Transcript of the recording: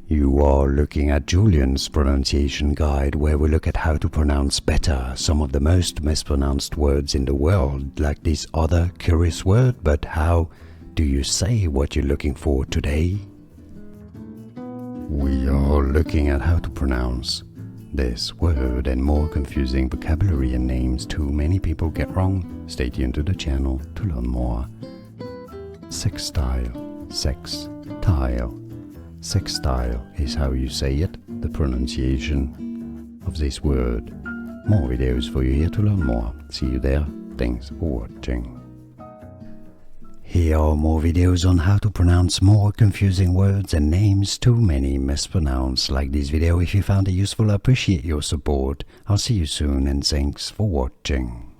You are looking at Julian's pronunciation guide, where we look at how to pronounce better some of the most mispronounced words in the world, like this other curious word. But how do you say what you're looking for today? We are looking at how to pronounce this word and more confusing vocabulary and names too many people get wrong. Stay tuned to the channel to learn more. Sextile, sextile. Sextile is how you say it, the pronunciation of this word. More videos for you here to learn more. See you there. Thanks for watching. Here are more videos on how to pronounce more confusing words and names too many mispronounced. Like this video if you found it useful. I appreciate your support. I'll see you soon and thanks for watching.